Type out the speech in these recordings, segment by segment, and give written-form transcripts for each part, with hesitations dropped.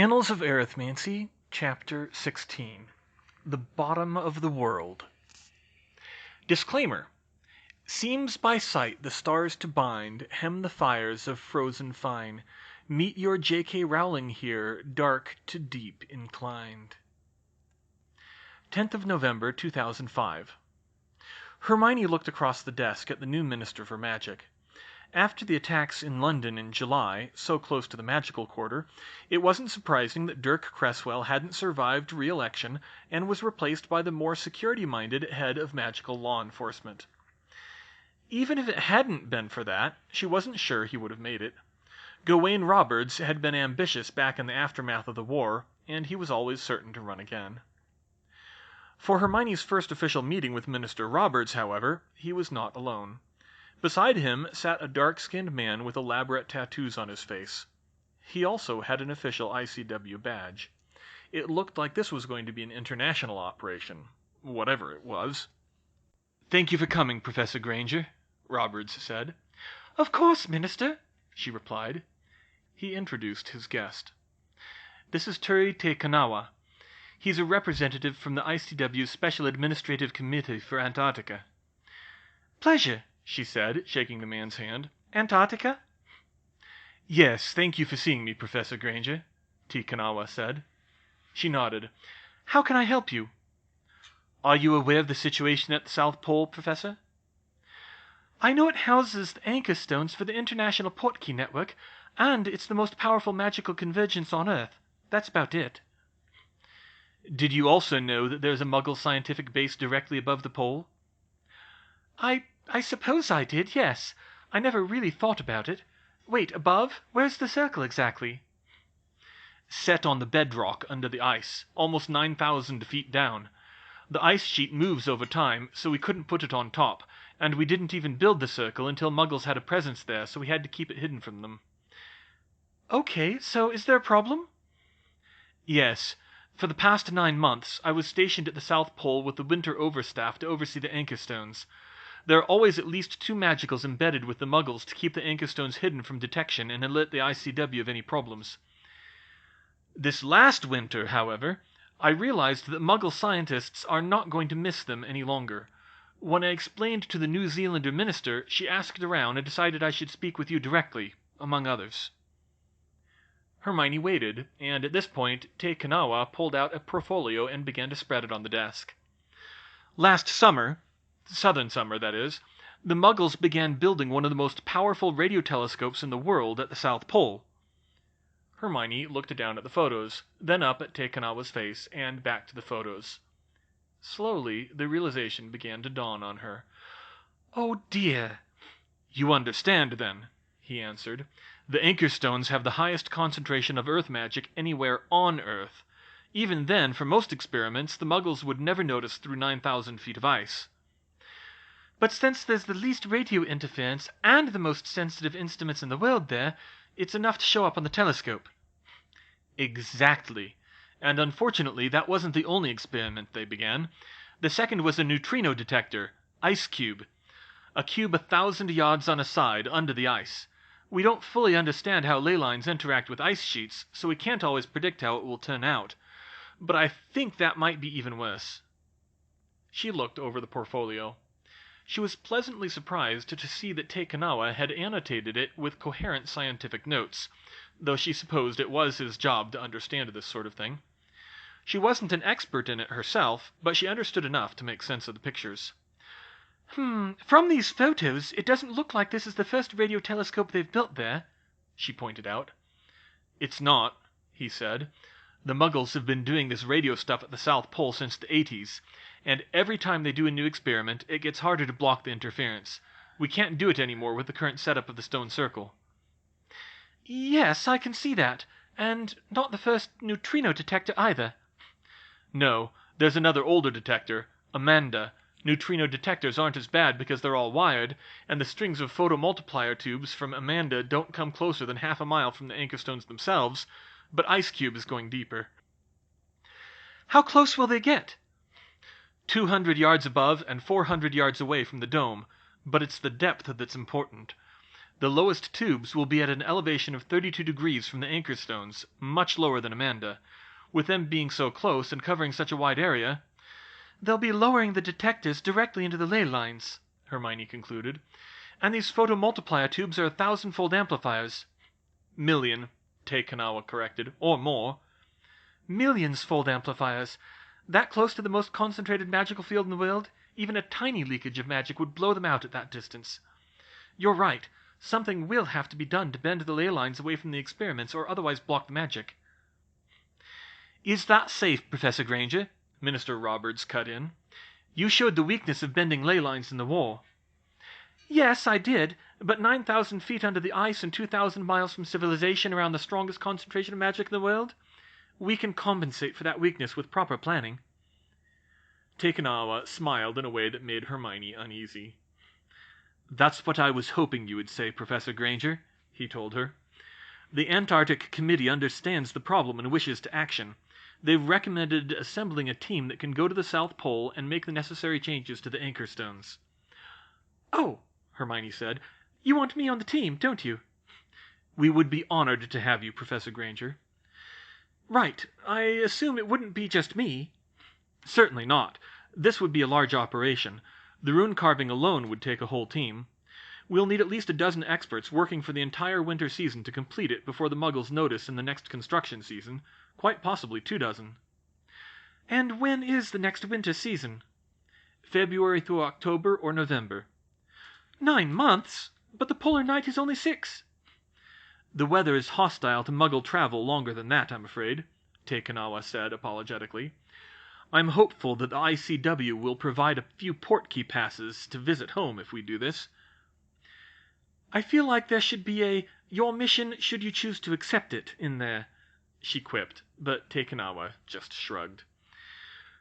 Annals of Arithmancy, Chapter 16. The Bottom of the World. Disclaimer. Seems by sight the stars to bind, hem the fires of frozen fine. Meet your J.K Rowling here, dark to deep inclined. 10th of November, 2005. Hermione looked across the desk at the new Minister for Magic. After the attacks in London in July, so close to the magical quarter, it wasn't surprising that Dirk Cresswell hadn't survived re-election and was replaced by the more security-minded head of magical law enforcement. Even if it hadn't been for that, she wasn't sure he would have made it. Gawain Roberts had been ambitious back in the aftermath of the war, and he was always certain to run again. For Hermione's first official meeting with Minister Roberts, however, he was not alone. Beside him sat a dark-skinned man with elaborate tattoos on his face. He also had an official ICW badge. It looked like this was going to be an international operation, whatever it was. "Thank you for coming, Professor Granger," Roberts said. "Of course, Minister," she replied. He introduced his guest. "This is Turi Te Kanawa. He's a representative from the ICW's Special Administrative Committee for Antarctica." "Pleasure," she said, shaking the man's hand. "Antarctica?" "Yes, thank you for seeing me, Professor Granger," Te Kanawa said. She nodded. "How can I help you?" "Are you aware of the situation at the South Pole, Professor?" "I know it houses the anchor stones for the International Portkey Network, and it's the most powerful magical convergence on Earth. That's about it." "Did you also know that there's a Muggle scientific base directly above the pole?" I suppose I did, yes. I never really thought about it. Wait, above? Where's the circle exactly?" "Set on the bedrock under the ice, almost 9,000 feet down. The ice sheet moves over time, so we couldn't put it on top, and we didn't even build the circle until Muggles had a presence there, so we had to keep it hidden from them." "Okay, so is there a problem?" "Yes. For the past 9 months, I was stationed at the South Pole with the Winter Overstaff to oversee the anchor stones. There are always at least 2 magicals embedded with the Muggles to keep the anchor stones hidden from detection and alert the ICW of any problems. This last winter, however, I realized that Muggle scientists are not going to miss them any longer. When I explained to the New Zealander minister, she asked around and decided I should speak with you directly, among others." Hermione waited, and at this point Te Kanawa pulled out a portfolio and began to spread it on the desk. "Last summer, Southern summer, that is, the Muggles began building one of the most powerful radio telescopes in the world at the South Pole." Hermione looked down at the photos, then up at Te Kanawa's face, and back to the photos. Slowly, the realization began to dawn on her. "Oh dear." "You understand, then," he answered. "The anchor stones have the highest concentration of Earth magic anywhere on Earth. Even then, for most experiments, the Muggles would never notice through 9,000 feet of ice." "But since there's the least radio interference and the most sensitive instruments in the world there, it's enough to show up on the telescope." "Exactly. And unfortunately, that wasn't the only experiment they began. The second was a neutrino detector, ice cube. A cube 1,000 yards on a side, under the ice. We don't fully understand how ley lines interact with ice sheets, so we can't always predict how it will turn out. But I think that might be even worse." She looked over the portfolio. She was pleasantly surprised to see that Te Kanawa had annotated it with coherent scientific notes, though she supposed it was his job to understand this sort of thing. She wasn't an expert in it herself, but she understood enough to make sense of the pictures. From these photos, it doesn't look like this is the first radio telescope they've built there," she pointed out. "It's not," he said. "The Muggles have been doing this radio stuff at the South Pole since the 80s, and every time they do a new experiment, it gets harder to block the interference. We can't do it anymore with the current setup of the stone circle." "Yes, I can see that. And not the first neutrino detector either." "No, there's another older detector, Amanda. Neutrino detectors aren't as bad because they're all wired, and the strings of photomultiplier tubes from Amanda don't come closer than half a mile from the anchor stones themselves, but Ice Cube is going deeper." "How close will they get?" 200 yards above and 400 yards away from the dome, but it's the depth that's important. The lowest tubes will be at an elevation of 32 degrees from the anchor stones, much lower than Amanda. With them being so close and covering such a wide area, they'll be lowering the detectors directly into the ley lines, Hermione concluded. And these photomultiplier tubes are 1,000-fold amplifiers. Million, Takanawa corrected, or more. Millions-fold amplifiers. That close to the most concentrated magical field in the world, even a tiny leakage of magic would blow them out at that distance. You're right. Something will have to be done to bend the ley lines away from the experiments or otherwise block the magic. Is that safe, Professor Granger? Minister Roberts cut in. You showed the weakness of bending ley lines in the war. Yes, I did, but 9,000 feet under the ice and 2,000 miles from civilization around the strongest concentration of magic in the world? We can compensate for that weakness with proper planning. Takanawa smiled in a way that made Hermione uneasy. That's what I was hoping you would say, Professor Granger, he told her. The Antarctic Committee understands the problem and wishes to action. They've recommended assembling a team that can go to the South Pole and make the necessary changes to the anchor stones. Oh, Hermione said. You want me on the team, don't you? We would be honored to have you, Professor Granger. Right. I assume it wouldn't be just me. Certainly not. This would be a large operation. The rune carving alone would take a whole team. We'll need at least a dozen experts working for the entire winter season to complete it before the Muggles notice in the next construction season. Quite possibly 2 dozen. And when is the next winter season? February through October or November. 9 months? But the polar night is only 6. The weather is hostile to Muggle travel longer than that, I'm afraid, Takanawa said apologetically. I'm hopeful that the ICW will provide a few portkey passes to visit home if we do this. I feel like there should be a "your mission should you choose to accept it" in there, she quipped, but Takanawa just shrugged.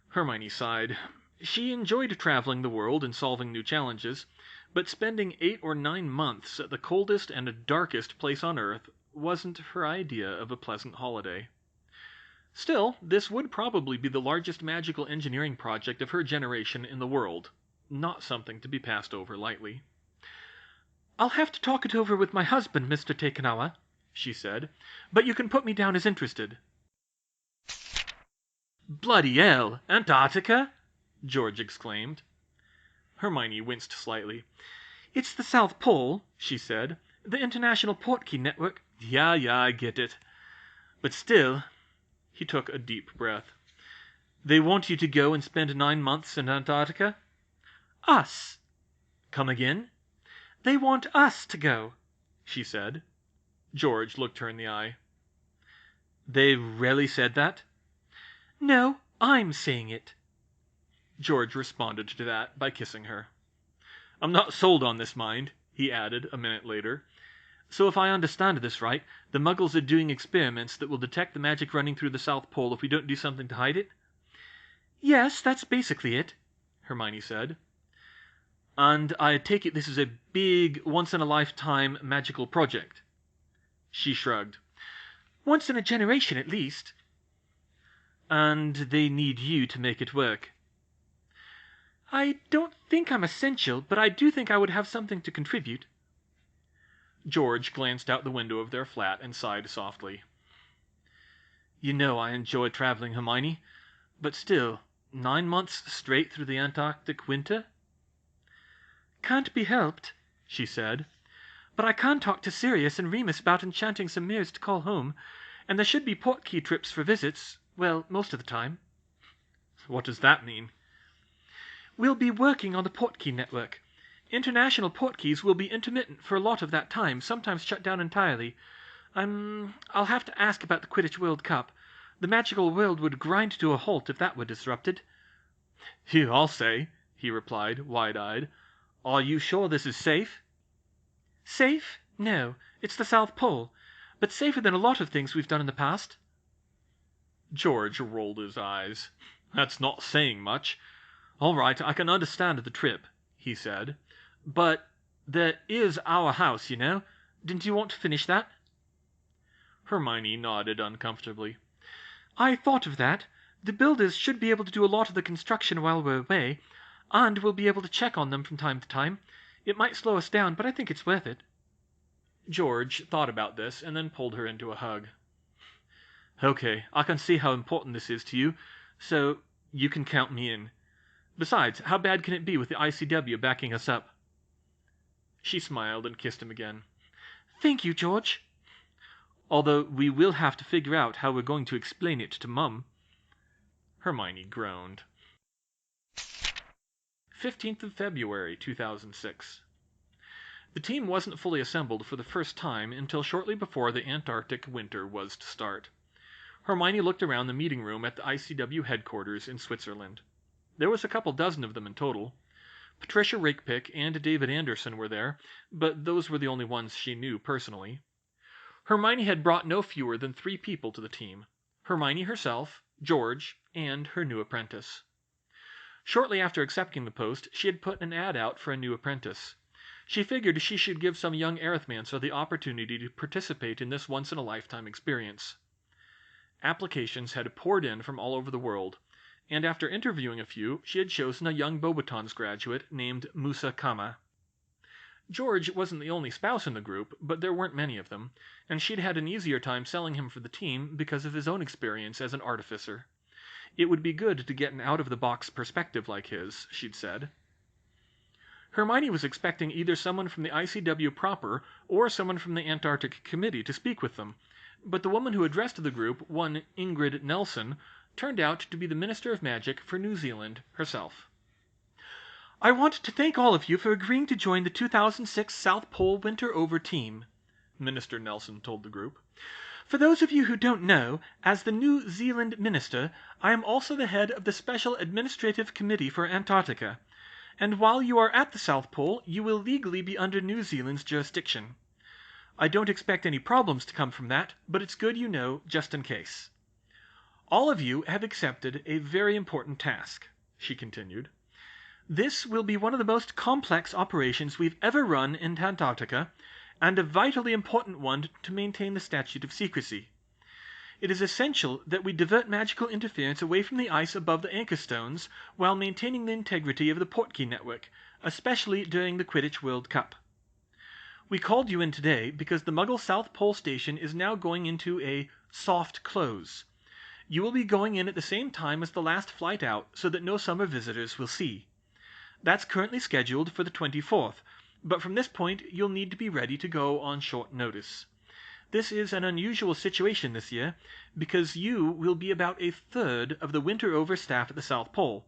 Hermione sighed. She enjoyed traveling the world and solving new challenges, but spending 8 or 9 months at the coldest and darkest place on Earth wasn't her idea of a pleasant holiday. Still, this would probably be the largest magical engineering project of her generation in the world, not something to be passed over lightly. I'll have to talk it over with my husband, Mr. Takanawa, she said, but you can put me down as interested. Bloody hell! Antarctica? George exclaimed. Hermione winced slightly. It's the South Pole, she said. The International Portkey Network. Yeah, I get it. But still... He took a deep breath. They want you to go and spend 9 months in Antarctica? Us. Come again? They want us to go, she said. George looked her in the eye. They really said that? No, I'm saying it. George responded to that by kissing her. I'm not sold on this, mind, he added a minute later. So if I understand this right, the Muggles are doing experiments that will detect the magic running through the South Pole if we don't do something to hide it? Yes, that's basically it, Hermione said. And I take it this is a big, once-in-a-lifetime magical project? She shrugged. Once in a generation, at least. And they need you to make it work? I don't think I'm essential, but I do think I would have something to contribute. George glanced out the window of their flat and sighed softly. You know I enjoy traveling, Hermione, but still, 9 months straight through the Antarctic winter? Can't be helped, she said. But I can talk to Sirius and Remus about enchanting some mirrors to call home, and there should be portkey trips for visits, well, most of the time. What does that mean? We'll be working on the portkey network. International portkeys will be intermittent for a lot of that time, sometimes shut down entirely. I'll have to ask about the Quidditch World Cup. The magical world would grind to a halt if that were disrupted. I'll say, he replied, wide-eyed. Are you sure this is safe? Safe? No, it's the South Pole, but safer than a lot of things we've done in the past. George rolled his eyes. That's not saying much. All right, I can understand the trip, he said. But there is our house, you know. Didn't you want to finish that? Hermione nodded uncomfortably. I thought of that. The builders should be able to do a lot of the construction while we're away, and we'll be able to check on them from time to time. It might slow us down, but I think it's worth it. George thought about this and then pulled her into a hug. Okay, I can see how important this is to you, so you can count me in. Besides, how bad can it be with the ICW backing us up? She smiled and kissed him again. Thank you, George. Although we will have to figure out how we're going to explain it to Mum. Hermione groaned. 15th of February, 2006. The team wasn't fully assembled for the first time until shortly before the Antarctic winter was to start. Hermione looked around the meeting room at the ICW headquarters in Switzerland. There was a couple dozen of them in total. Patricia Rakepick and David Anderson were there, but those were the only ones she knew personally. Hermione had brought no fewer than 3 people to the team: Hermione herself, George, and her new apprentice. Shortly after accepting the post, she had put an ad out for a new apprentice. She figured she should give some young arithmancer the opportunity to participate in this once-in-a-lifetime experience. Applications had poured in from all over the world, and after interviewing a few, she had chosen a young Beauxbatons graduate named Musa Kama. George wasn't the only spouse in the group, but there weren't many of them, and she'd had an easier time selling him for the team because of his own experience as an artificer. It would be good to get an out-of-the-box perspective like his, she'd said. Hermione was expecting either someone from the ICW proper or someone from the Antarctic Committee to speak with them, but the woman who addressed the group, one Ingrid Nelson, turned out to be the Minister of Magic for New Zealand herself. I want to thank all of you for agreeing to join the 2006 South Pole Winter Over team, Minister Nelson told the group. For those of you who don't know, as the New Zealand Minister, I am also the head of the Special Administrative Committee for Antarctica, and while you are at the South Pole, you will legally be under New Zealand's jurisdiction. I don't expect any problems to come from that, but it's good you know, just in case. All of you have accepted a very important task, she continued. This will be one of the most complex operations we've ever run in Antarctica, and a vitally important one to maintain the statute of secrecy. It is essential that we divert magical interference away from the ice above the anchor stones while maintaining the integrity of the Portkey network, especially during the Quidditch World Cup. We called you in today because the Muggle South Pole Station is now going into a soft close. You will be going in at the same time as the last flight out so that no summer visitors will see. That's currently scheduled for the 24th, but from this point you'll need to be ready to go on short notice. This is an unusual situation this year, because you will be about a third of the winter over staff at the South Pole.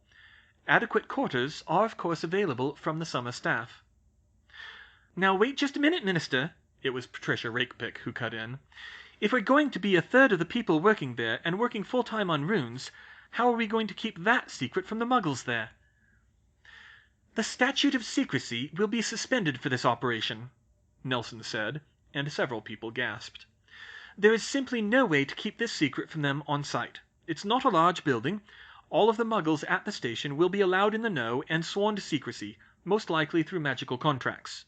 Adequate quarters are of course available from the summer staff. Now wait just a minute, Minister. It was Patricia Rakepick who cut in. If we're going to be a third of the people working there and working full-time on runes, how are we going to keep that secret from the Muggles there? The statute of secrecy will be suspended for this operation, Nelson said, and several people gasped. There is simply no way to keep this secret from them on site. It's not a large building. All of the Muggles at the station will be allowed in the know and sworn to secrecy, most likely through magical contracts.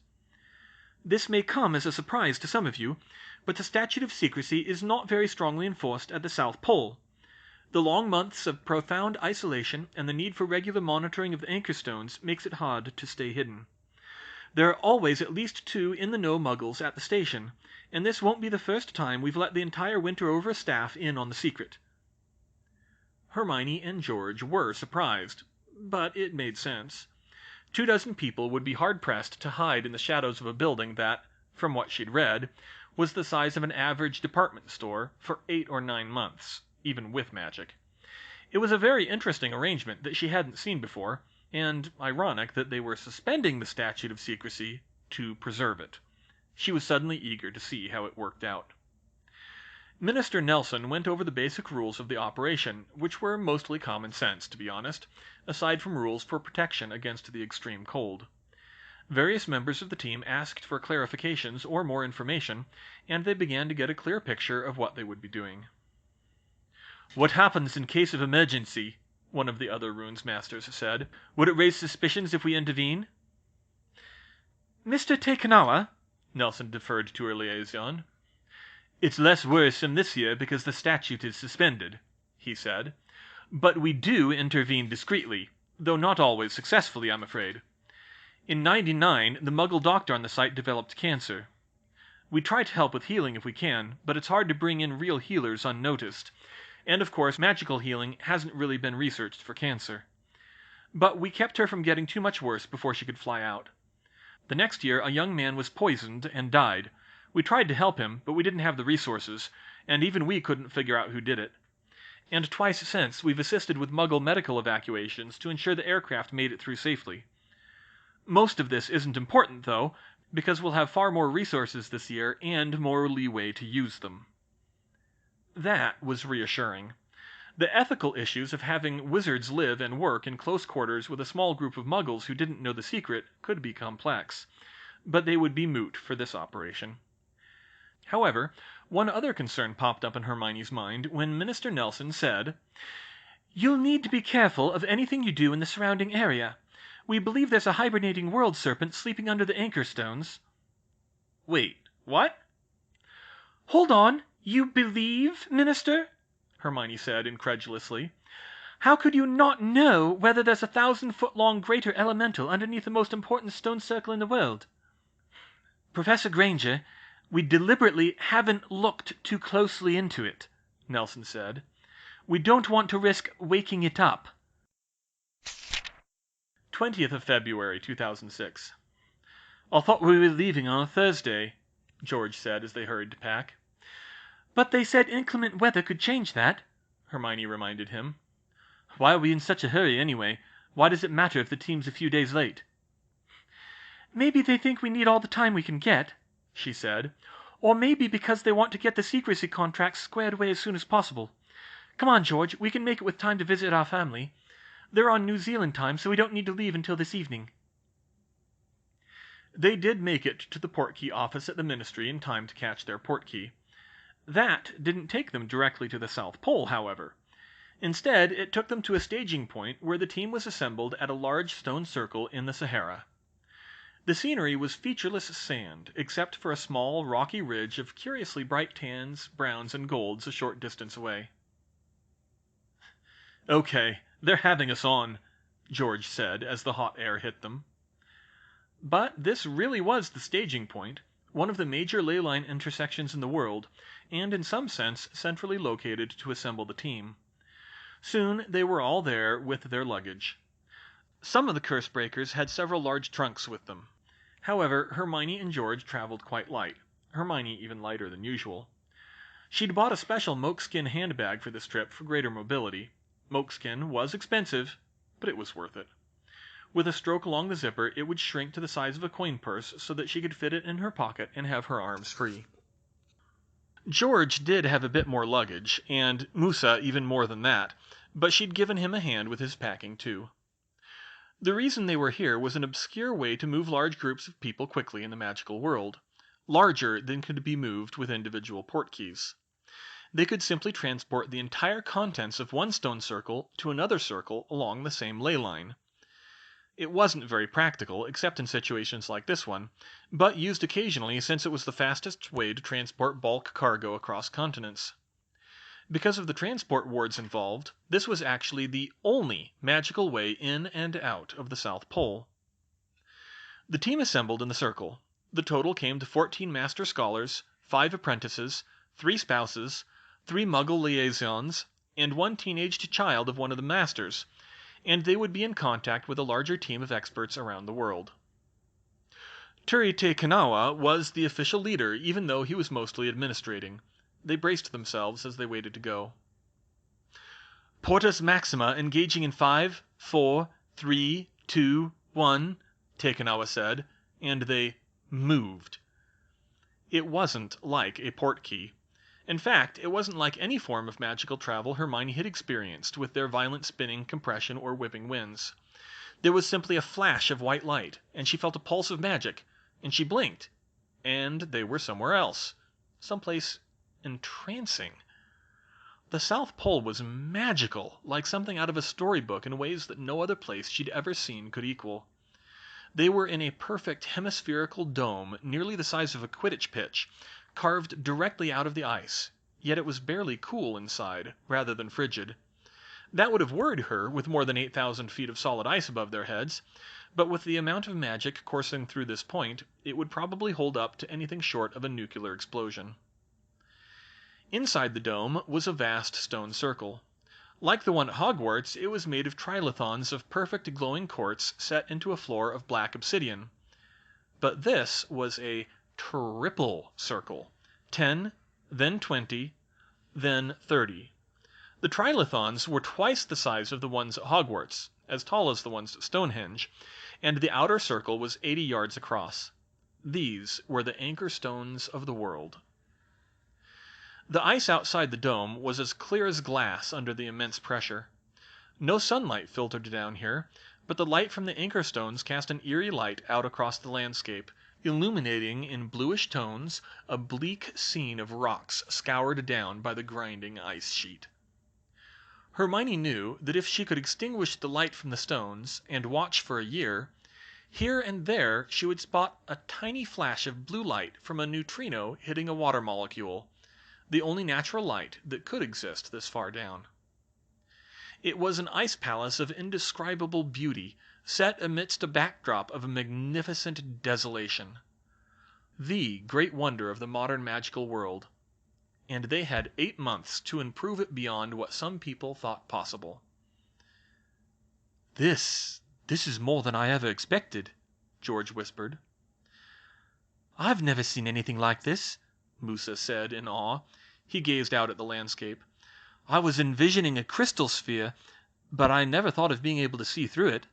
This may come as a surprise to some of you, but the statute of secrecy is not very strongly enforced at the South Pole. The long months of profound isolation and the need for regular monitoring of the anchor stones makes it hard to stay hidden. There are always at least 2 in-the-know Muggles at the station, and this won't be the first time we've let the entire winter over staff in on the secret. Hermione and George were surprised, but it made sense. 24 people would be hard-pressed to hide in the shadows of a building that, from what she'd read, was the size of an average department store for 8 or 9 months, even with magic. It was a very interesting arrangement that she hadn't seen before, and ironic that they were suspending the statute of secrecy to preserve it. She was suddenly eager to see how it worked out. Minister Nelson went over the basic rules of the operation, which were mostly common sense, to be honest, aside from rules for protection against the extreme cold. Various members of the team asked for clarifications or more information, and they began to get a clear picture of what they would be doing. What happens in case of emergency? One of the other runes masters said. Would it raise suspicions if we intervene? Mr. Takanawa, Nelson deferred to her liaison. It's less worrisome this year because the statute is suspended, he said. But we do intervene discreetly, though not always successfully, I'm afraid. In '99, the Muggle doctor on the site developed cancer. We try to help with healing if we can, but it's hard to bring in real healers unnoticed. And of course, magical healing hasn't really been researched for cancer. But we kept her from getting too much worse before she could fly out. The next year, a young man was poisoned and died. We tried to help him, but we didn't have the resources, and even we couldn't figure out who did it. And twice since, we've assisted with Muggle medical evacuations to ensure the aircraft made it through safely. Most of this isn't important, though, because we'll have far more resources this year and more leeway to use them. That was reassuring. The ethical issues of having wizards live and work in close quarters with a small group of Muggles who didn't know the secret could be complex, but they would be moot for this operation. However, one other concern popped up in Hermione's mind when Minister Nelson said, "You'll need to be careful of anything you do in the surrounding area. We believe there's a hibernating world serpent sleeping under the anchor stones." Wait, what? "Hold on, you believe, Minister?" Hermione said incredulously. "How could you not know whether there's a 1,000-foot-long greater elemental underneath the most important stone circle in the world?" "Professor Granger, we deliberately haven't looked too closely into it," Nelson said. "We don't want to risk waking it up." 20th of February, 2006. "I thought we were leaving on a Thursday," George said as they hurried to pack. "But they said inclement weather could change that," Hermione reminded him. "Why are we in such a hurry, anyway? Why does it matter if the team's a few days late?" "Maybe they think we need all the time we can get," she said. "Or maybe because they want to get the secrecy contracts squared away as soon as possible. Come on, George, we can make it with time to visit our family. They're on New Zealand time, so we don't need to leave until this evening." They did make it to the portkey office at the Ministry in time to catch their portkey. That didn't take them directly to the South Pole, however. Instead, it took them to a staging point where the team was assembled at a large stone circle in the Sahara. The scenery was featureless sand, except for a small, rocky ridge of curiously bright tans, browns, and golds a short distance away. "Okay, they're having us on," George said as the hot air hit them. But this really was the staging point, one of the major ley line intersections in the world, and in some sense centrally located to assemble the team. Soon they were all there with their luggage. Some of the curse breakers had several large trunks with them. However, Hermione and George traveled quite light, Hermione even lighter than usual. She'd bought a special mokeskin handbag for this trip for greater mobility. Mokeskin was expensive, but it was worth it. With a stroke along the zipper, it would shrink to the size of a coin purse so that she could fit it in her pocket and have her arms free. George did have a bit more luggage, and Musa even more than that, but she'd given him a hand with his packing too. The reason they were here was an obscure way to move large groups of people quickly in the magical world, larger than could be moved with individual portkeys. They could simply transport the entire contents of one stone circle to another circle along the same ley line. It wasn't very practical, except in situations like this one, but used occasionally since it was the fastest way to transport bulk cargo across continents. Because of the transport wards involved, this was actually the only magical way in and out of the South Pole. The team assembled in the circle. The total came to 14 master scholars, 5 apprentices, 3 spouses, 3 Muggle liaisons, and 1 teenaged child of one of the masters, and they would be in contact with a larger team of experts around the world. Turi Te Kanawa was the official leader, even though he was mostly administrating. They braced themselves as they waited to go. "Portus Maxima engaging in 5, 4, 3, 2, 1, Te Kanawa said, and they moved. It wasn't like a portkey. In fact, it wasn't like any form of magical travel Hermione had experienced with their violent spinning, compression, or whipping winds. There was simply a flash of white light, and she felt a pulse of magic, and she blinked, and they were somewhere else, someplace entrancing. The South Pole was magical, like something out of a storybook in ways that no other place she'd ever seen could equal. They were in a perfect hemispherical dome nearly the size of a Quidditch pitch, carved directly out of the ice, yet it was barely cool inside, rather than frigid. That would have worried her with more than 8,000 feet of solid ice above their heads, but with the amount of magic coursing through this point, it would probably hold up to anything short of a nuclear explosion. Inside the dome was a vast stone circle. Like the one at Hogwarts, it was made of trilithons of perfect glowing quartz set into a floor of black obsidian. But this was a triple circle. 10, then 20, then 30. The trilithons were twice the size of the ones at Hogwarts, as tall as the ones at Stonehenge, and the outer circle was 80 yards across. These were the anchor stones of the world. The ice outside the dome was as clear as glass under the immense pressure. No sunlight filtered down here, but the light from the anchor stones cast an eerie light out across the landscape, illuminating in bluish tones a bleak scene of rocks scoured down by the grinding ice sheet. Hermione knew that if she could extinguish the light from the stones, and watch for a year, here and there she would spot a tiny flash of blue light from a neutrino hitting a water molecule, the only natural light that could exist this far down. It was an ice palace of indescribable beauty, set amidst a backdrop of a magnificent desolation. The great wonder of the modern magical world. And they had 8 months to improve it beyond what some people thought possible. This is more than I ever expected, George whispered. I've never seen anything like this, Musa said in awe. He gazed out at the landscape. I was envisioning a crystal sphere, but I never thought of being able to see through it.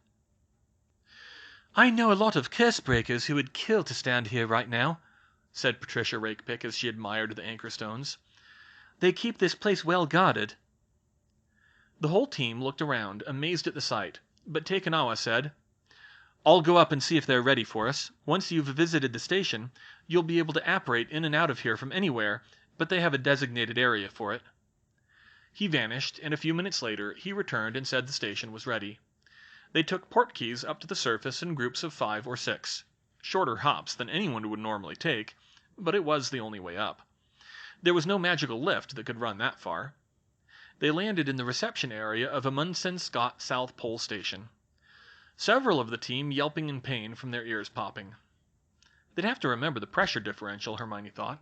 I know a lot of curse breakers who would kill to stand here right now, said Patricia Rakepick as she admired the anchor stones. They keep this place well guarded. The whole team looked around, amazed at the sight, but Takanawa said, I'll go up and see if they're ready for us. Once you've visited the station, you'll be able to apparate in and out of here from anywhere, but they have a designated area for it. He vanished, and a few minutes later he returned and said the station was ready. They took portkeys up to the surface in groups of 5 or 6. Shorter hops than anyone would normally take, but it was the only way up. There was no magical lift that could run that far. They landed in the reception area of Amundsen Scott South Pole Station. Several of the team yelping in pain from their ears popping. They'd have to remember the pressure differential, Hermione thought.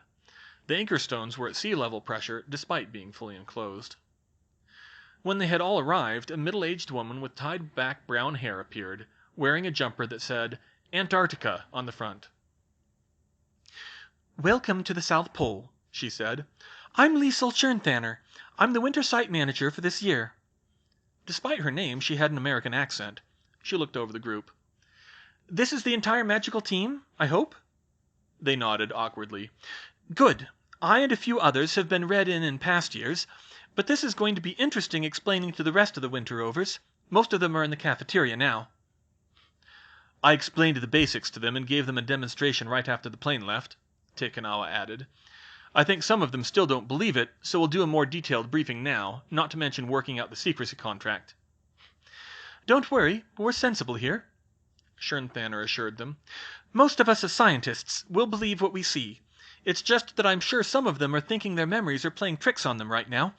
The anchor stones were at sea level pressure, despite being fully enclosed. When they had all arrived, a middle-aged woman with tied-back brown hair appeared, wearing a jumper that said, Antarctica, on the front. Welcome to the South Pole, she said. I'm Liesel Schörnthaner. I'm the winter site manager for this year. Despite her name, she had an American accent. She looked over the group. This is the entire magical team, I hope? They nodded awkwardly. Good. I and a few others have been read in past years, but this is going to be interesting explaining to the rest of the winter overs. Most of them are in the cafeteria now. I explained the basics to them and gave them a demonstration right after the plane left, Takanawa added. I think some of them still don't believe it, so we'll do a more detailed briefing now, not to mention working out the secrecy contract. Don't worry, we're sensible here, Schörnthaner assured them. Most of us as scientists will believe what we see. It's just that I'm sure some of them are thinking their memories are playing tricks on them right now.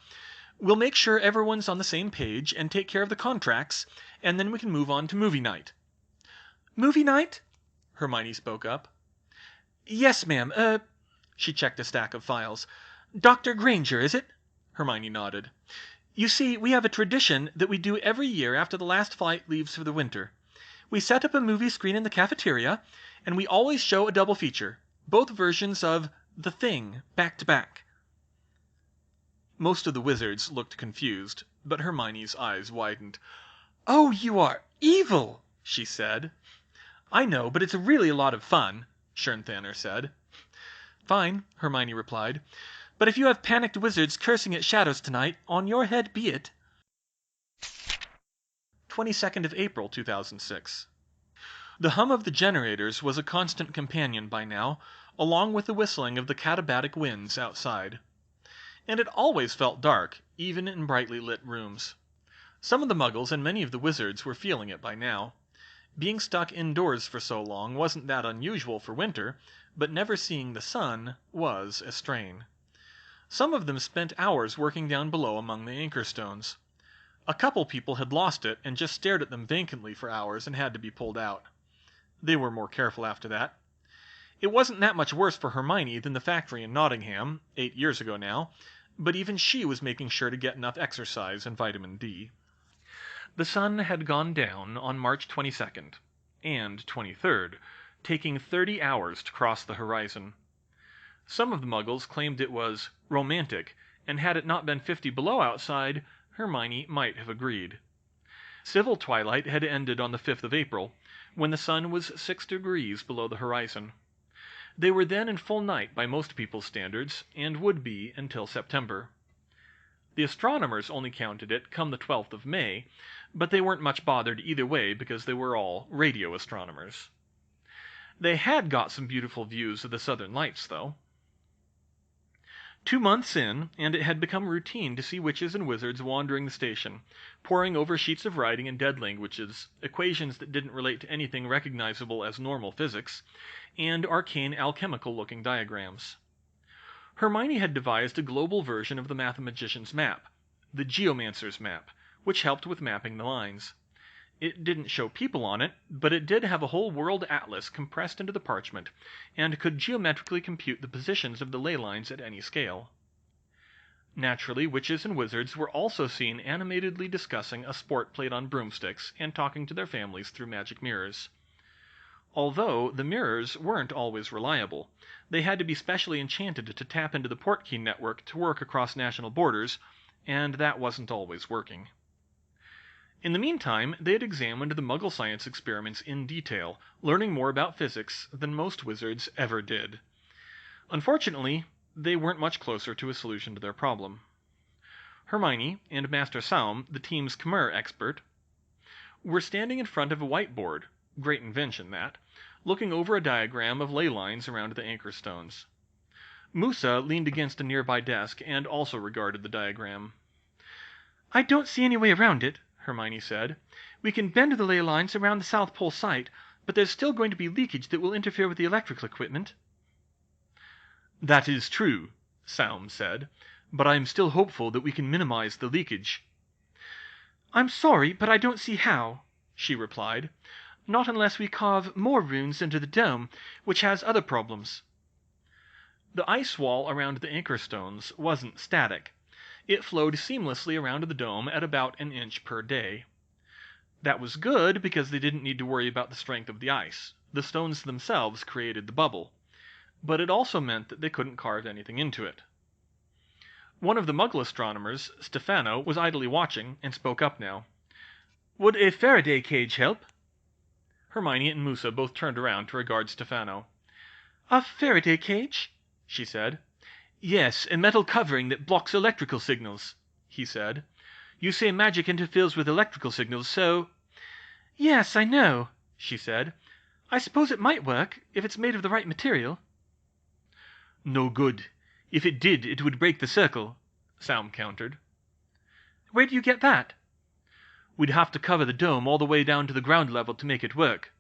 We'll make sure everyone's on the same page and take care of the contracts, and then we can move on to movie night. Movie night? Hermione spoke up. Yes, ma'am. She checked a stack of files. Dr. Granger, is it? Hermione nodded. You see, we have a tradition that we do every year after the last flight leaves for the winter. We set up a movie screen in the cafeteria, and we always show a double feature. Both versions of The Thing, back to back. Most of the wizards looked confused, but Hermione's eyes widened. Oh, you are evil, she said. I know, but it's really a lot of fun, Schörnthaner said. Fine, Hermione replied. But if you have panicked wizards cursing at shadows tonight, on your head be it. 22nd of April, 2006. The hum of the generators was a constant companion by now, along with the whistling of the katabatic winds outside. And it always felt dark, even in brightly lit rooms. Some of the muggles and many of the wizards were feeling it by now. Being stuck indoors for so long wasn't that unusual for winter, but never seeing the sun was a strain. Some of them spent hours working down below among the anchor stones. A couple people had lost it and just stared at them vacantly for hours and had to be pulled out. They were more careful after that. It wasn't that much worse for Hermione than the factory in Nottingham, 8 years ago now, but even she was making sure to get enough exercise and vitamin D. The sun had gone down on March 22nd and 23rd, taking 30 hours to cross the horizon. Some of the Muggles claimed it was romantic, and had it not been 50 below outside, Hermione might have agreed. Civil twilight had ended on the 5th of April, when the sun was 6 degrees below the horizon. They were then in full night by most people's standards, and would be until September. The astronomers only counted it come the 12th of May, but they weren't much bothered either way because they were all radio astronomers. They had got some beautiful views of the southern lights, though. 2 months in, and it had become routine to see witches and wizards wandering the station, poring over sheets of writing in dead languages, equations that didn't relate to anything recognizable as normal physics, and arcane alchemical-looking diagrams. Hermione had devised a global version of the mathematician's map, the geomancer's map, which helped with mapping the lines. It didn't show people on it, but it did have a whole world atlas compressed into the parchment, and could geometrically compute the positions of the ley lines at any scale. Naturally, witches and wizards were also seen animatedly discussing a sport played on broomsticks and talking to their families through magic mirrors. Although the mirrors weren't always reliable, they had to be specially enchanted to tap into the Portkey network to work across national borders, and that wasn't always working. In the meantime, they had examined the Muggle science experiments in detail, learning more about physics than most wizards ever did. Unfortunately, they weren't much closer to a solution to their problem. Hermione and Master Saum, the team's Khmer expert, were standing in front of a whiteboard, great invention that, looking over a diagram of ley lines around the anchor stones. Musa leaned against a nearby desk and also regarded the diagram. "I don't see any way around it," Hermione said. "We can bend the ley lines around the South Pole site, but there's still going to be leakage that will interfere with the electrical equipment." "That is true," Saum said, "but I am still hopeful that we can minimize the leakage." "I'm sorry, but I don't see how," she replied. "Not unless we carve more runes into the dome, which has other problems." The ice wall around the anchor stones wasn't static. It flowed seamlessly around the dome at about an inch per day. That was good because they didn't need to worry about the strength of the ice. The stones themselves created the bubble. But it also meant that they couldn't carve anything into it. One of the Muggle astronomers, Stefano, was idly watching, and spoke up now. "Would a Faraday cage help?" Hermione and Musa both turned around to regard Stefano. "A Faraday cage?" she said. "Yes, a metal covering that blocks electrical signals," he said. "You say magic interferes with electrical signals, so—" "Yes, I know," she said. "I suppose it might work, if it's made of the right material." "No good. If it did, it would break the circle," Saum countered. "Where do you get that?" "We'd have to cover the dome all the way down to the ground level to make it work,"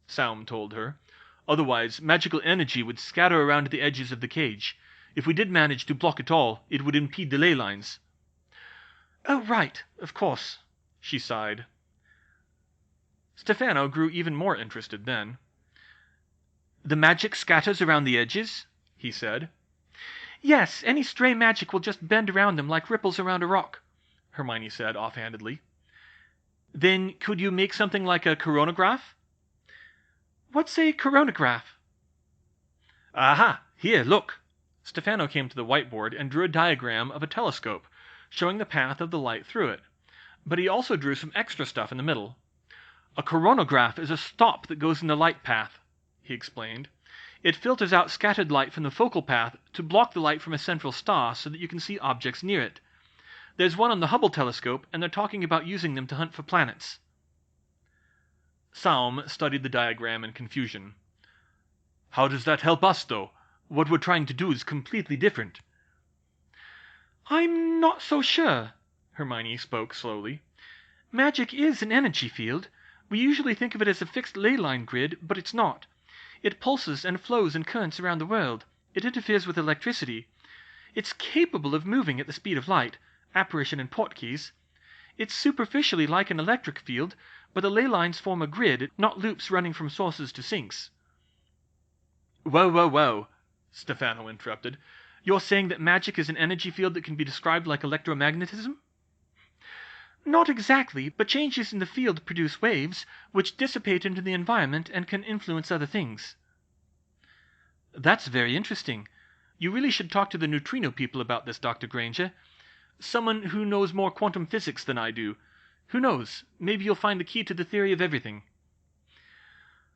Saum told her. "Otherwise, magical energy would scatter around the edges of the cage. If we did manage to block it all, it would impede the ley lines." "Oh, right, of course," she sighed. Stefano grew even more interested then. "The magic scatters around the edges?" he said. "Yes, any stray magic will just bend around them like ripples around a rock," Hermione said offhandedly. "Then could you make something like a coronagraph?" "What's a coronagraph?" "Aha! Here, look!" Stefano came to the whiteboard and drew a diagram of a telescope, showing the path of the light through it. But he also drew some extra stuff in the middle. "A coronagraph is a stop that goes in the light path," he explained. "It filters out scattered light from the focal path to block the light from a central star so that you can see objects near it. There's one on the Hubble telescope, and they're talking about using them to hunt for planets." Saum studied the diagram in confusion. "How does that help us, though? What we're trying to do is completely different." "I'm not so sure," Hermione spoke slowly. "Magic is an energy field. We usually think of it as a fixed ley line grid, but it's not. It pulses and flows in currents around the world. It interferes with electricity. It's capable of moving at the speed of light, apparition and Portkeys. It's superficially like an electric field, but the ley lines form a grid, not loops running from sources to sinks." Whoa, whoa, whoa, Stefano interrupted. You're saying that magic is an energy field that can be described like electromagnetism? Not exactly, but changes in the field produce waves, which dissipate into the environment and can influence other things. That's very interesting. You really should talk to the neutrino people about this, Dr. Granger. Someone who knows more quantum physics than I do. Who knows? Maybe you'll find the key to the theory of everything.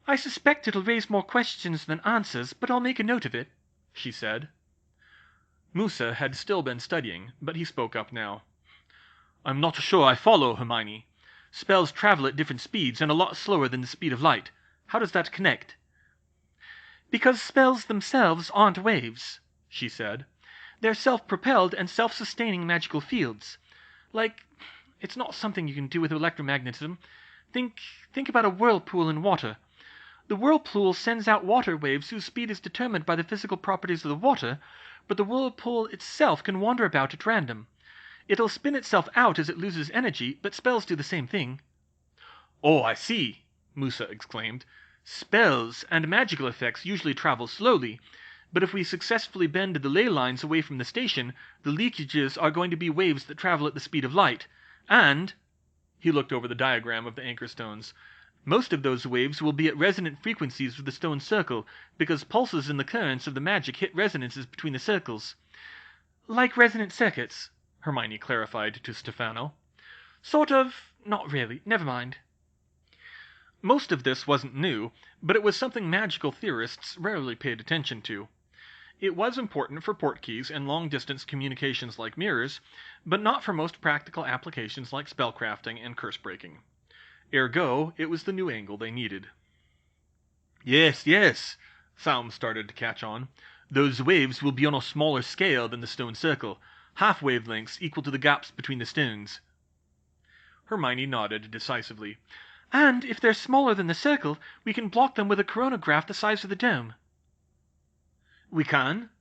I suspect it'll raise more questions than answers, but I'll make a note of it, she said. Musa had still been studying, but he spoke up now. I'm not sure I follow, Hermione. Spells travel at different speeds and a lot slower than the speed of light. How does that connect? Because spells themselves aren't waves, she said. They're self-propelled and self-sustaining magical fields. It's not something you can do with electromagnetism. Think about a whirlpool in water. The whirlpool sends out water waves whose speed is determined by the physical properties of the water, but the whirlpool itself can wander about at random. It'll spin itself out as it loses energy, but spells do the same thing. Oh, I see, Musa exclaimed. Spells and magical effects usually travel slowly, but if we successfully bend the ley lines away from the station, the leakages are going to be waves that travel at the speed of light. And, he looked over the diagram of the anchor stones, most of those waves will be at resonant frequencies with the stone circle, because pulses in the currents of the magic hit resonances between the circles. Like resonant circuits, Hermione clarified to Stefano. Sort of. Not really. Never mind. Most of this wasn't new, but it was something magical theorists rarely paid attention to. It was important for portkeys and long-distance communications like mirrors, but not for most practical applications like spellcrafting and curse-breaking. Ergo, it was the new angle they needed. Yes, Saum started to catch on. Those waves will be on a smaller scale than the stone circle, half wavelengths equal to the gaps between the stones. Hermione nodded decisively. And if they're smaller than the circle, we can block them with a coronagraph the size of the dome. We can?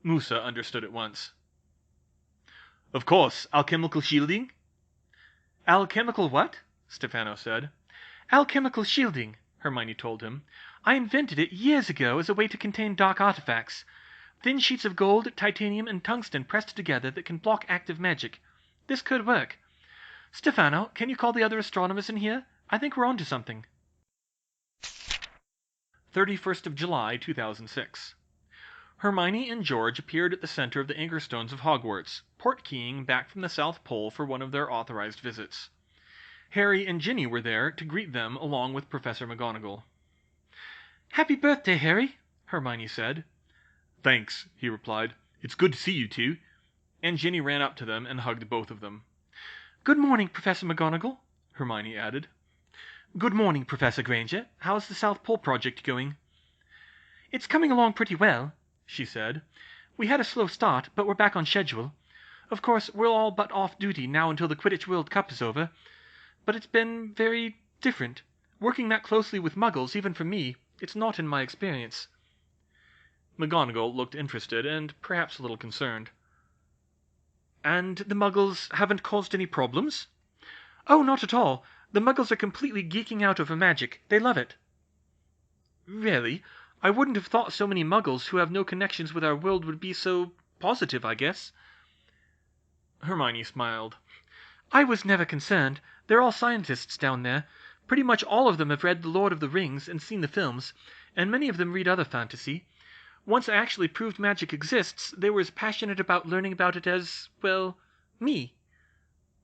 Musa understood at once. Of course, alchemical shielding? Alchemical what? Stefano said. Alchemical shielding, Hermione told him. I invented it years ago as a way to contain dark artifacts. Thin sheets of gold, titanium, and tungsten pressed together that can block active magic. This could work. Stefano, can you call the other astronomers in here? I think we're on to something. 31st of July, 2006. Hermione and George appeared at the center of the anchor stones of Hogwarts, portkeying back from the South Pole for one of their authorized visits. Harry and Ginny were there to greet them along with Professor McGonagall. Happy birthday, Harry, Hermione said. Thanks, he replied. It's good to see you two. And Ginny ran up to them and hugged both of them. Good morning, Professor McGonagall, Hermione added. Good morning, Professor Granger. How's the South Pole project going? It's coming along pretty well, she said. We had a slow start, but we're back on schedule. Of course, we're all but off duty now until the Quidditch World Cup is over. But it's been very different. Working that closely with Muggles, even for me, it's not in my experience. McGonagall looked interested and perhaps a little concerned. And the Muggles haven't caused any problems? Oh, not at all. The Muggles are completely geeking out over magic. They love it. Really? I wouldn't have thought so many Muggles who have no connections with our world would be so positive, I guess. Hermione smiled. I was never concerned. They're all scientists down there. Pretty much all of them have read The Lord of the Rings and seen the films, and many of them read other fantasy. Once I actually proved magic exists, they were as passionate about learning about it as, well, me.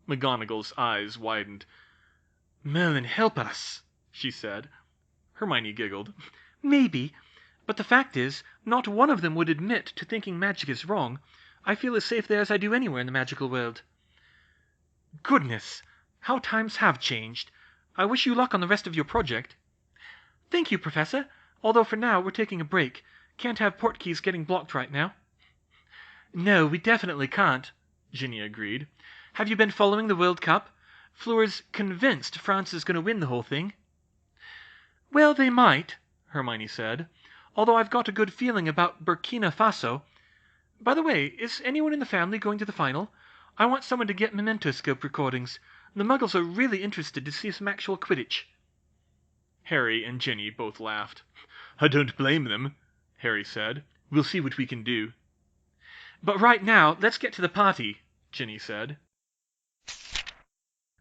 McGonagall's eyes widened. Merlin, help us, she said. Hermione giggled. Maybe, but the fact is, not one of them would admit to thinking magic is wrong. I feel as safe there as I do anywhere in the magical world. Goodness, how times have changed. I wish you luck on the rest of your project. Thank you, Professor, although for now we're taking a break. Can't have portkeys getting blocked right now. No, we definitely can't, Ginny agreed. Have you been following the World Cup? Fleur's convinced France is going to win the whole thing. Well, they might, Hermione said, although I've got a good feeling about Burkina Faso. By the way, is anyone in the family going to the final? I want someone to get mementoscope recordings. The Muggles are really interested to see some actual Quidditch." Harry and Ginny both laughed. "I don't blame them," Harry said. "We'll see what we can do." "But right now, let's get to the party," Ginny said.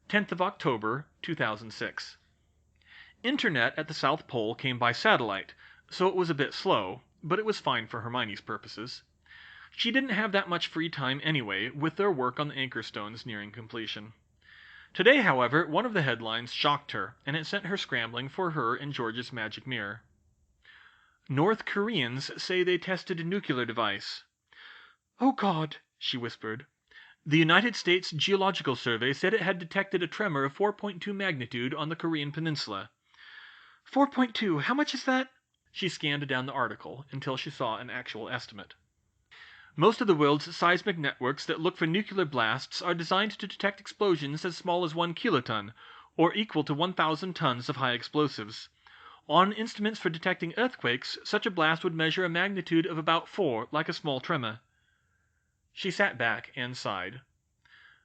10th of October, 2006. Internet at the South Pole came by satellite, so it was a bit slow, but it was fine for Hermione's purposes. She didn't have that much free time anyway, with their work on the Anchor Stones nearing completion. Today, however, one of the headlines shocked her, and it sent her scrambling for her and George's magic mirror. North Koreans say they tested a nuclear device. "Oh God," she whispered. The United States Geological Survey said it had detected a tremor of 4.2 magnitude on the Korean peninsula. 4.2, how much is that? She scanned down the article until she saw an actual estimate. Most of the world's seismic networks that look for nuclear blasts are designed to detect explosions as small as 1 kiloton, or equal to 1,000 tons of high explosives. On instruments for detecting earthquakes, such a blast would measure a magnitude of about 4, like a small tremor. She sat back and sighed.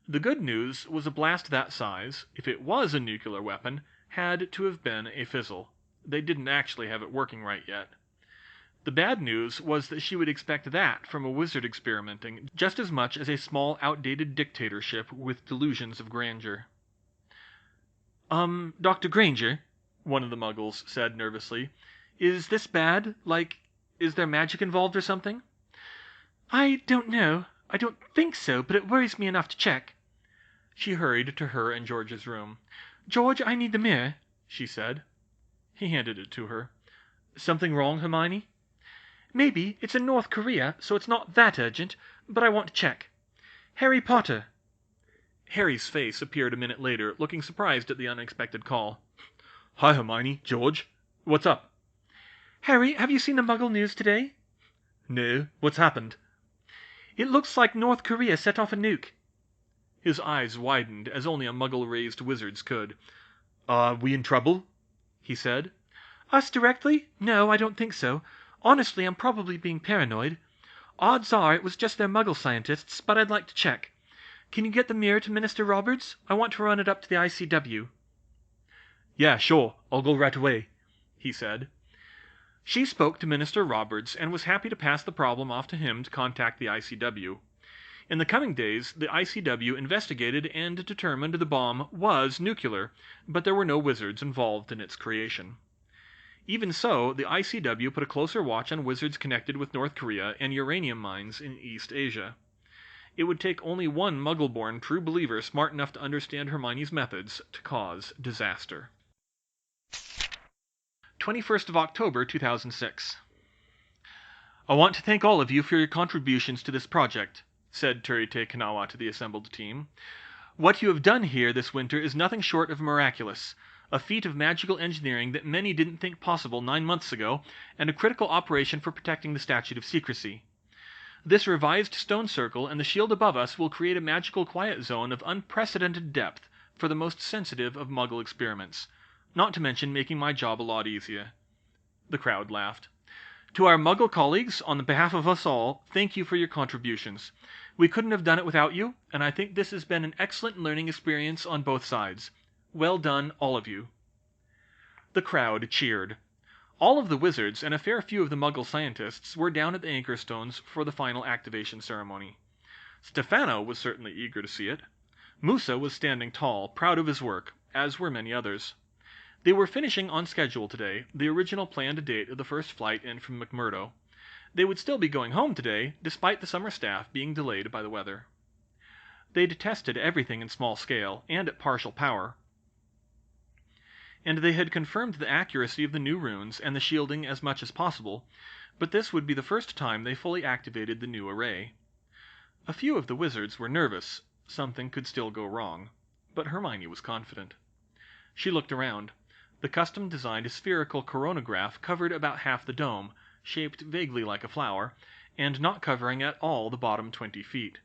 The good news was a blast that size, if it was a nuclear weapon, had to have been a fizzle. They didn't actually have it working right yet. The bad news was that she would expect that from a wizard experimenting just as much as a small, outdated dictatorship with delusions of grandeur. Dr. Granger," one of the Muggles said nervously, "is this bad? Like, is there magic involved or something?" "I don't know. I don't think so, but it worries me enough to check." She hurried to her and George's room. "George, I need the mirror," she said. He handed it to her. "Something wrong, Hermione?" "Maybe. It's in North Korea, so it's not that urgent, but I want to check. Harry Potter." Harry's face appeared a minute later, looking surprised at the unexpected call. "Hi, Hermione. George. What's up?" "Harry, have you seen the Muggle news today?" "No. What's happened?" "It looks like North Korea set off a nuke." His eyes widened as only a Muggle-raised wizard's could. "Are we in trouble?" he said. "Us directly? No, I don't think so. Honestly, I'm probably being paranoid. Odds are it was just their Muggle scientists, but I'd like to check. Can you get the mirror to Minister Roberts? I want to run it up to the ICW." "Yeah, sure. I'll go right away," he said. She spoke to Minister Roberts and was happy to pass the problem off to him to contact the ICW. In the coming days, the ICW investigated and determined the bomb was nuclear, but there were no wizards involved in its creation. Even so, the ICW put a closer watch on wizards connected with North Korea and uranium mines in East Asia. It would take only one Muggle-born true believer smart enough to understand Hermione's methods to cause disaster. 21st of October, 2006. "I want to thank all of you for your contributions to this project," said Turite Kanawa to the assembled team. "What you have done here this winter is nothing short of miraculous, a feat of magical engineering that many didn't think possible 9 months ago, and a critical operation for protecting the Statute of Secrecy. This revised stone circle and the shield above us will create a magical quiet zone of unprecedented depth for the most sensitive of Muggle experiments, not to mention making my job a lot easier." The crowd laughed. "To our Muggle colleagues, on behalf of us all, thank you for your contributions. We couldn't have done it without you, and I think this has been an excellent learning experience on both sides. Well done, all of you." The crowd cheered. All of the wizards and a fair few of the Muggle scientists were down at the Anchor Stones for the final activation ceremony. Stefano was certainly eager to see it. Musa was standing tall, proud of his work, as were many others. They were finishing on schedule today, the original planned date of the first flight in from McMurdo. They would still be going home today, despite the summer staff being delayed by the weather. They'd tested everything in small scale, and at partial power, and they had confirmed the accuracy of the new runes and the shielding as much as possible, but this would be the first time they fully activated the new array. A few of the wizards were nervous. Something could still go wrong. But Hermione was confident. She looked around. The custom-designed spherical coronagraph covered about half the dome, shaped vaguely like a flower, and not covering at all the bottom 20 feet.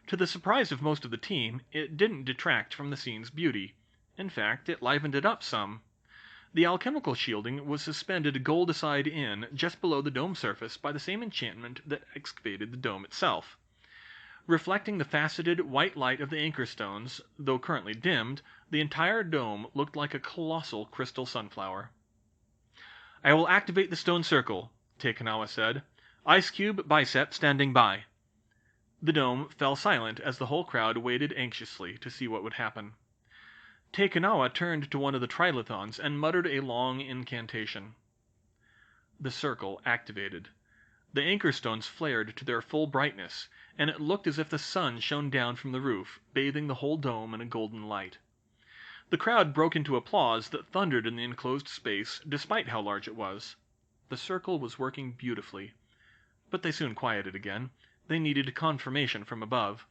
To the surprise of most of the team, it didn't detract from the scene's beauty. In fact, it livened it up some. The alchemical shielding was suspended gold-aside in, just below the dome surface by the same enchantment that excavated the dome itself. Reflecting the faceted white light of the anchor stones, though currently dimmed, the entire dome looked like a colossal crystal sunflower. "I will activate the stone circle," Takanawa said. "Ice Cube, Bicep standing by." The dome fell silent as the whole crowd waited anxiously to see what would happen. Takanawa turned to one of the trilithons and muttered a long incantation. The circle activated. The anchor stones flared to their full brightness, and it looked as if the sun shone down from the roof, bathing the whole dome in a golden light. The crowd broke into applause that thundered in the enclosed space, despite how large it was. The circle was working beautifully. But they soon quieted again. They needed confirmation from above.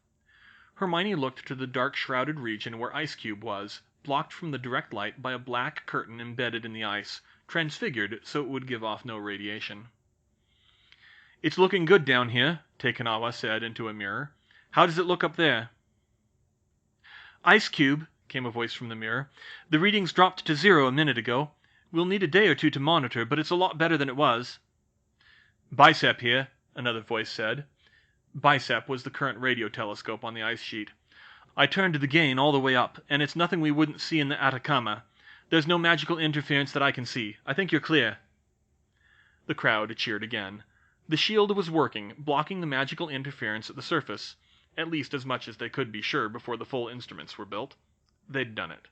Hermione looked to the dark shrouded region where Ice Cube was, blocked from the direct light by a black curtain embedded in the ice, transfigured so it would give off no radiation. "It's looking good down here," Takanawa said into a mirror. "How does it look up there?" "Ice Cube," came a voice from the mirror. "The readings dropped to 0 a minute ago. We'll need a day or two to monitor, but it's a lot better than it was." "Bicep here," another voice said. Bicep was the current radio telescope on the ice sheet. "I turned the gain all the way up, and it's nothing we wouldn't see in the Atacama. There's no magical interference that I can see. I think you're clear." The crowd cheered again. The shield was working, blocking the magical interference at the surface, at least as much as they could be sure before the full instruments were built. They'd done it.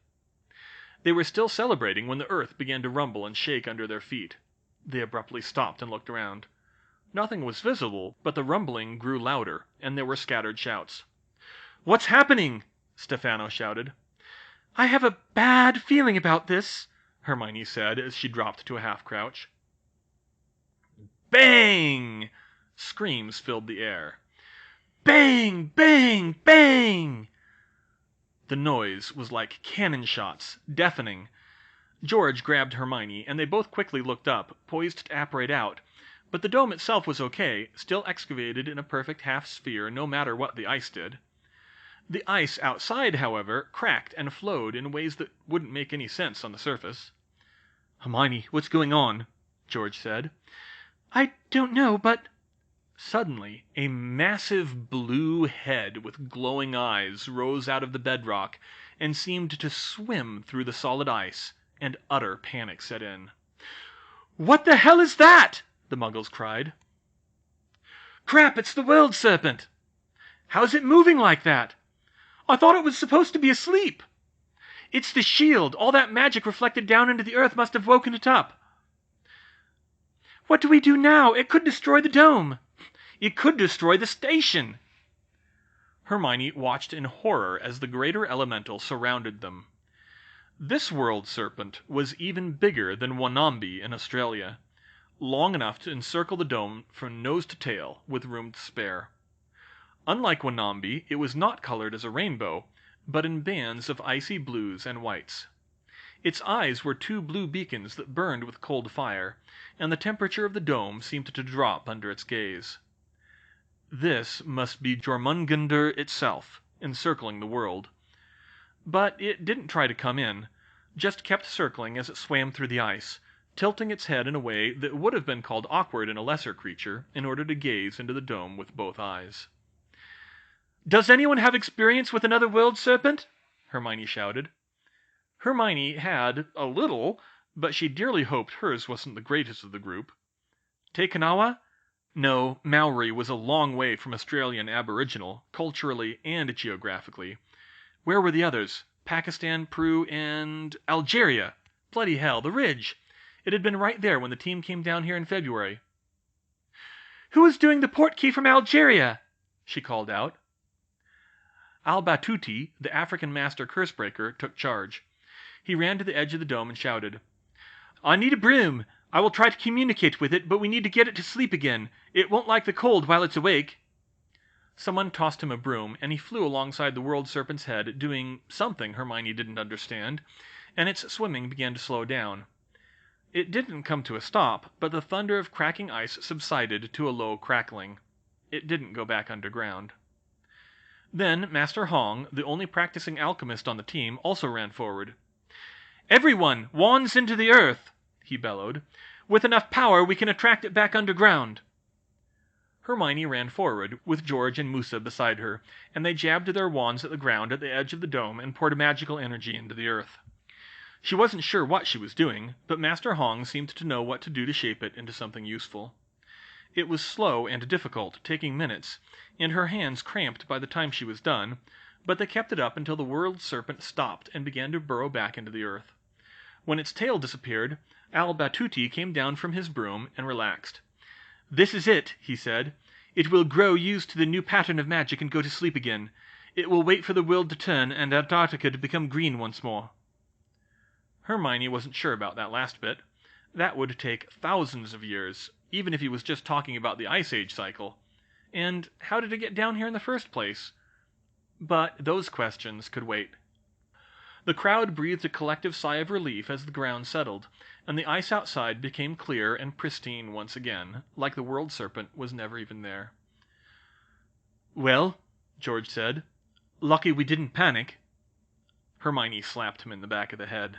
They were still celebrating when the earth began to rumble and shake under their feet. They abruptly stopped and looked around. Nothing was visible, but the rumbling grew louder, and there were scattered shouts. "What's happening?" Stefano shouted. "I have a bad feeling about this," Hermione said as she dropped to a half-crouch. Bang! Screams filled the air. Bang! Bang! Bang! The noise was like cannon shots, deafening. George grabbed Hermione, and they both quickly looked up, poised to apparate out, but the dome itself was okay, still excavated in a perfect half-sphere no matter what the ice did. The ice outside, however, cracked and flowed in ways that wouldn't make any sense on the surface. "Hermione, what's going on?" George said. "I don't know, but..." Suddenly, a massive blue head with glowing eyes rose out of the bedrock and seemed to swim through the solid ice, and utter panic set in. "What the hell is that?" the Muggles cried. "Crap, it's the World Serpent!" "How's it moving like that?" "I thought it was supposed to be asleep." "It's the shield! All that magic reflected down into the earth must have woken it up." "What do we do now? It could destroy the dome." "It could destroy the station." Hermione watched in horror as the greater elemental surrounded them. This world serpent was even bigger than Wanambi in Australia, long enough to encircle the dome from nose to tail, with room to spare. Unlike Wanambi, it was not colored as a rainbow, but in bands of icy blues and whites. Its eyes were two blue beacons that burned with cold fire, and the temperature of the dome seemed to drop under its gaze. This must be Jormungandr itself, encircling the world. But it didn't try to come in, just kept circling as it swam through the ice, tilting its head in a way that would have been called awkward in a lesser creature, in order to gaze into the dome with both eyes. "Does anyone have experience with another world serpent?" Hermione shouted. Hermione had, a little, but she dearly hoped hers wasn't the greatest of the group. Takanawa? No, Maori was a long way from Australian Aboriginal, culturally and geographically. Where were the others? Pakistan, Peru, and... Algeria! Bloody hell, the ridge! It had been right there when the team came down here in February. "Who is doing the portkey from Algeria?" she called out. Al-Batuti, the African master cursebreaker, took charge. He ran to the edge of the dome and shouted, "I need a broom! I will try to communicate with it, but we need to get it to sleep again. It won't like the cold while it's awake." Someone tossed him a broom, and he flew alongside the world serpent's head, doing something Hermione didn't understand, and its swimming began to slow down. It didn't come to a stop, but the thunder of cracking ice subsided to a low crackling. It didn't go back underground. Then Master Hong, the only practicing alchemist on the team, also ran forward. "Everyone, wands into the earth!" he bellowed. "With enough power, we can attract it back underground." Hermione ran forward, with George and Musa beside her, and they jabbed their wands at the ground at the edge of the dome and poured magical energy into the earth. She wasn't sure what she was doing, but Master Hong seemed to know what to do to shape it into something useful. It was slow and difficult, taking minutes, and her hands cramped by the time she was done, but they kept it up until the World Serpent stopped and began to burrow back into the earth. When its tail disappeared, Al Batuti came down from his broom and relaxed. "This is it," he said. "It will grow used to the new pattern of magic and go to sleep again. It will wait for the world to turn and Antarctica to become green once more." Hermione wasn't sure about that last bit. That would take thousands of years, even if he was just talking about the Ice Age cycle. And how did it get down here in the first place? But those questions could wait. The crowd breathed a collective sigh of relief as the ground settled, and the ice outside became clear and pristine once again, like the World Serpent was never even there. "Well," George said, "lucky we didn't panic." Hermione slapped him in the back of the head.